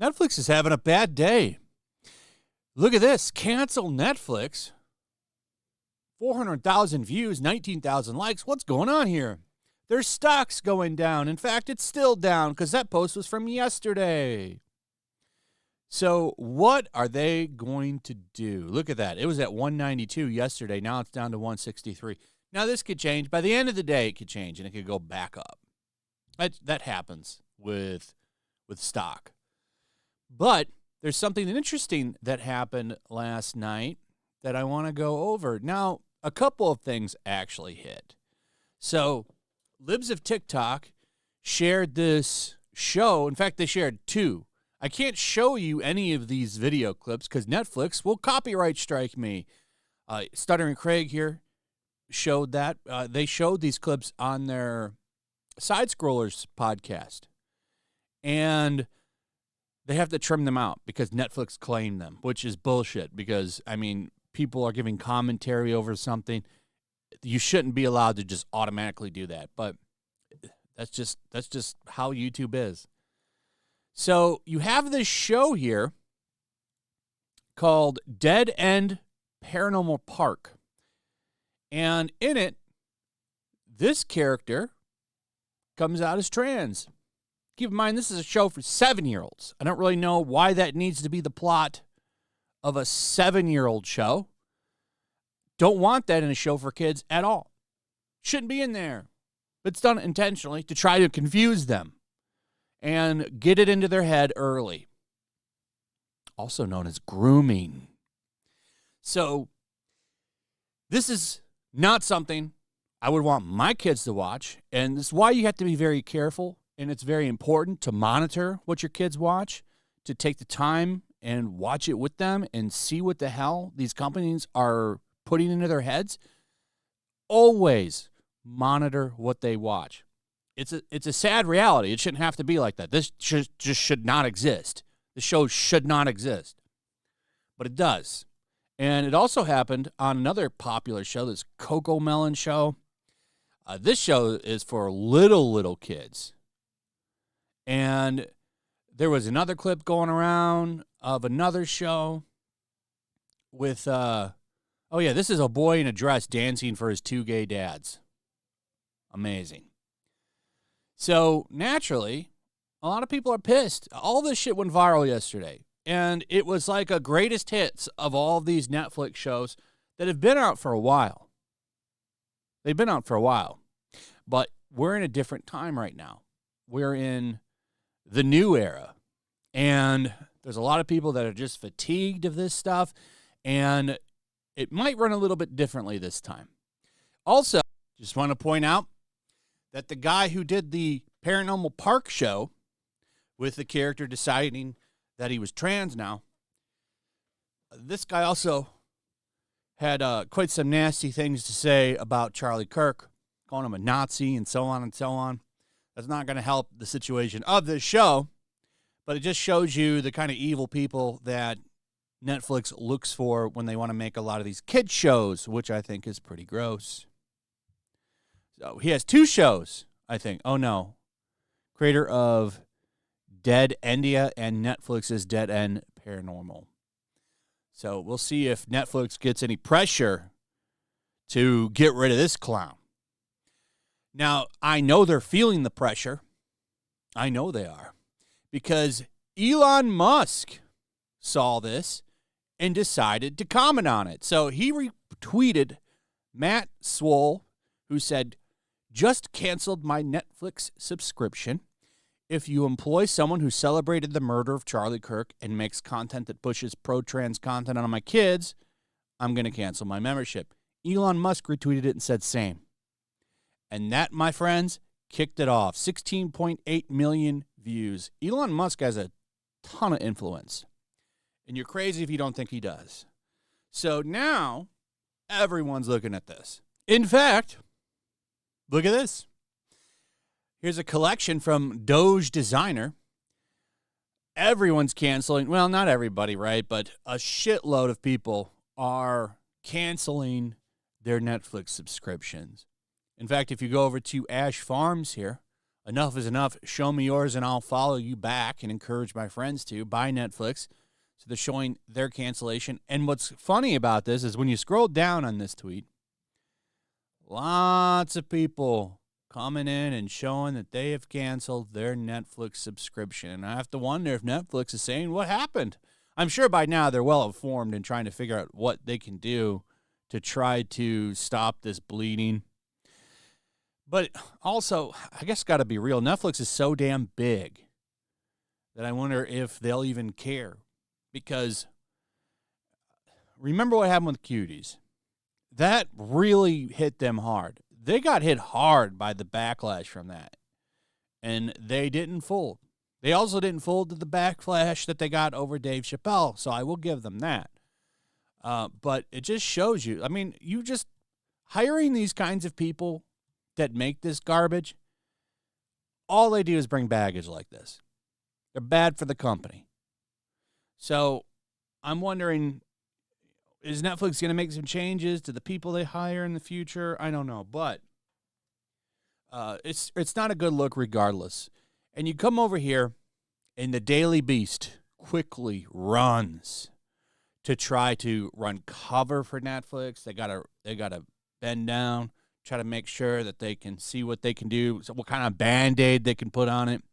Netflix is having a bad day. Look at this. Cancel Netflix. 400,000 views, 19,000 likes. What's going on here? Their stock's going down. In fact, it's still down because that post was from yesterday. So what are they going to do? Look at that. It was at 192 yesterday. Now it's down to 163. Now this could change. By the end of the day, it could change, and it could go back up. That happens with stock. But there's something interesting that happened last night that I want to go over. Now, a couple of things actually hit. So, Libs of TikTok shared this show. In fact, they shared two. I can't show you any of these video clips because Netflix will copyright strike me. Stuttering Craig here showed that. They showed these clips on their Side Scrollers podcast. And they have to trim them out because Netflix claimed them, which is bullshit because, I mean, people are giving commentary over something. You shouldn't be allowed to just automatically do that, but that's just how YouTube is. So you have this show here called Dead End Paranormal Park. And in it, this character comes out as trans. Keep in mind, this is a show for 7-year-olds. I don't really know why that needs to be the plot of a 7-year-old show. Don't want that in a show for kids at all. Shouldn't be in there. But it's done intentionally to try to confuse them and get it into their head early. Also known as grooming. So, this is not something I would want my kids to watch. And this is why you have to be very careful. And it's very important to monitor what your kids watch, to take the time and watch it with them and see what the hell these companies are putting into their heads. Always monitor what they watch. It's a sad reality. It shouldn't have to be like that. This just should not exist. The show should not exist. But it does. And it also happened on another popular show, this Coco Melon show. This show is for little kids. And there was another clip going around of another show with, this is a boy in a dress dancing for his 2 gay dads. Amazing. So, naturally, a lot of people are pissed. All this shit went viral yesterday. And it was like a greatest hits of all of these Netflix shows that have been out for a while. They've been out for a while. But we're in a different time right now. We're in the new era. And there's a lot of people that are just fatigued of this stuff. And it might run a little bit differently this time. Also, just want to point out that the guy who did the Paranormal Park show with the character deciding that he was trans now, this guy also had quite some nasty things to say about Charlie Kirk, calling him a Nazi and so on and so on. That's not going to help the situation of this show, but it just shows you the kind of evil people that Netflix looks for when they want to make a lot of these kid shows, which I think is pretty gross. So he has 2 shows, I think. Oh, no. Creator of Dead Endia and Netflix's Dead End Paranormal. So we'll see if Netflix gets any pressure to get rid of this clown. Now, I know they're feeling the pressure. I know they are. Because Elon Musk saw this and decided to comment on it. So he retweeted Matt Swole, who said, "Just canceled my Netflix subscription. If you employ someone who celebrated the murder of Charlie Kirk and makes content that pushes pro-trans content on my kids, I'm going to cancel my membership." Elon Musk retweeted it and said same. And that, my friends, kicked it off. 16.8 million views. Elon Musk has a ton of influence. And you're crazy if you don't think he does. So now, everyone's looking at this. In fact, look at this. Here's a collection from Doge Designer. Everyone's canceling. Well, not everybody, right? But a shitload of people are canceling their Netflix subscriptions. In fact, if you go over to Ash Farms here, enough is enough. Show me yours and I'll follow you back and encourage my friends to buy Netflix. So they're showing their cancellation. And what's funny about this is when you scroll down on this tweet, lots of people coming in and showing that they have canceled their Netflix subscription. And I have to wonder if Netflix is saying what happened. I'm sure by now they're well informed and trying to figure out what they can do to try to stop this bleeding. But also, I guess got to be real. Netflix is so damn big that I wonder if they'll even care. Because remember what happened with Cuties? That really hit them hard. They got hit hard by the backlash from that. And they didn't fold. They also didn't fold to the backlash that they got over Dave Chappelle. So I will give them that. But it just shows you. I mean, you just hiring these kinds of people that make this garbage, all they do is bring baggage like this. They're bad for the company. So I'm wondering, is Netflix going to make some changes to the people they hire in the future? I don't know, but it's not a good look regardless. And you come over here, and the Daily Beast quickly runs to try to run cover for Netflix. They gotta bend down, try to make sure that they can see what they can do, so what kind of Band-Aid they can put on it.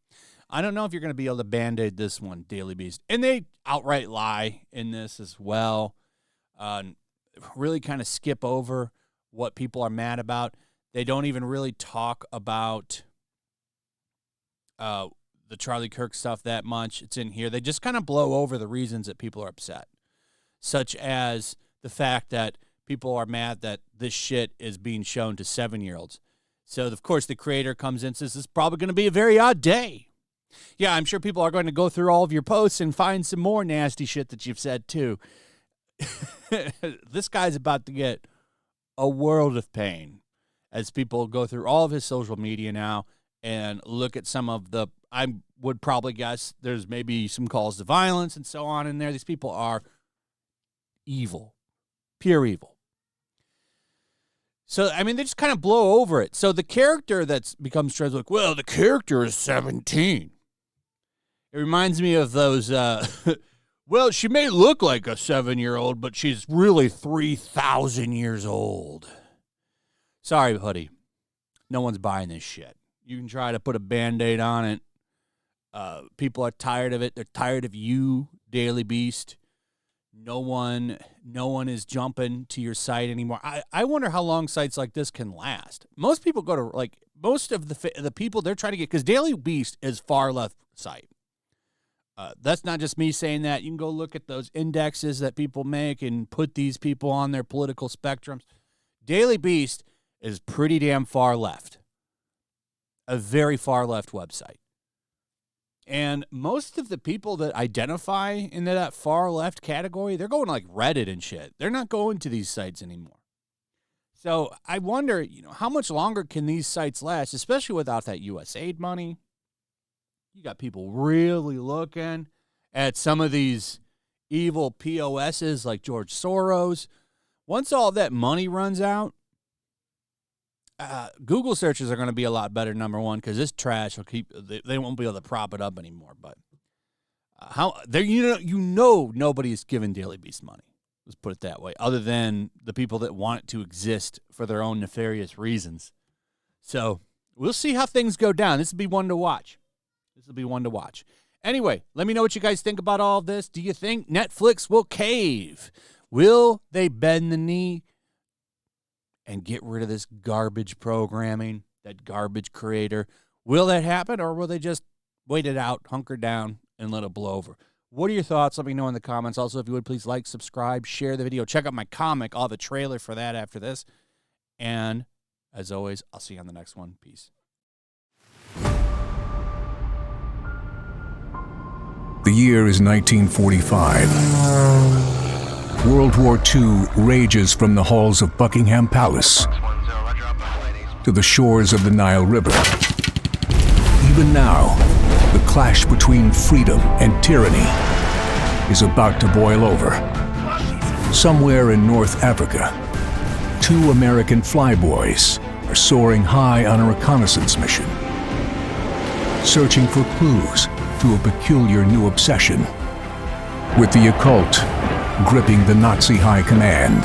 I don't know if you're going to be able to Band-Aid this one, Daily Beast. And they outright lie in this as well. Really kind of skip over what people are mad about. They don't even really talk about the Charlie Kirk stuff that much. It's in here. They just kind of blow over the reasons that people are upset, such as the fact that people are mad that this shit is being shown to 7-year-olds. So, of course, the creator comes in and says, this is probably going to be a very odd day. Yeah, I'm sure people are going to go through all of your posts and find some more nasty shit that you've said, too. This guy's about to get a world of pain as people go through all of his social media now and look at some of the, I would probably guess there's maybe some calls to violence and so on in there. These people are evil, pure evil. So, I mean, they just kind of blow over it. So the character that's becomes trans, like, well, the character is 17. It reminds me of those, well, she may look like a 7-year-old, but she's really 3,000 years old. Sorry, buddy. No one's buying this shit. You can try to put a Band-Aid on it. People are tired of it. They're tired of you, Daily Beast. No one is jumping to your site anymore. I wonder how long sites like this can last. Most people go to, like, most of the people they're trying to get, because Daily Beast is far left site. That's not just me saying that. You can go look at those indexes that people make and put these people on their political spectrums. Daily Beast is pretty damn far left. A very far left website. And most of the people that identify into that far left category, they're going like Reddit and shit. They're not going to these sites anymore. So I wonder, how much longer can these sites last, especially without that USAID money? You got people really looking at some of these evil POSs like George Soros. Once all that money runs out, Google searches are going to be a lot better, number one, because this trash will they won't be able to prop it up anymore. But nobody's giving Daily Beast money. Let's put it that way, other than the people that want it to exist for their own nefarious reasons. So we'll see how things go down. This will be one to watch. Anyway, let me know what you guys think about all of this. Do you think Netflix will cave? Will they bend the knee and get rid of this garbage programming, that garbage creator? Will that happen, or will they just wait it out, hunker down, and let it blow over? What are your thoughts? Let me know in the comments. Also, if you would, please like, subscribe, share the video. Check out my comic. I'll have a trailer for that after this. And, as always, I'll see you on the next one. Peace. The year is 1945. World War II rages from the halls of Buckingham Palace to the shores of the Nile River. Even now, the clash between freedom and tyranny is about to boil over. Somewhere in North Africa, two American flyboys are soaring high on a reconnaissance mission, searching for clues to a peculiar new obsession, with the occult gripping the Nazi high command.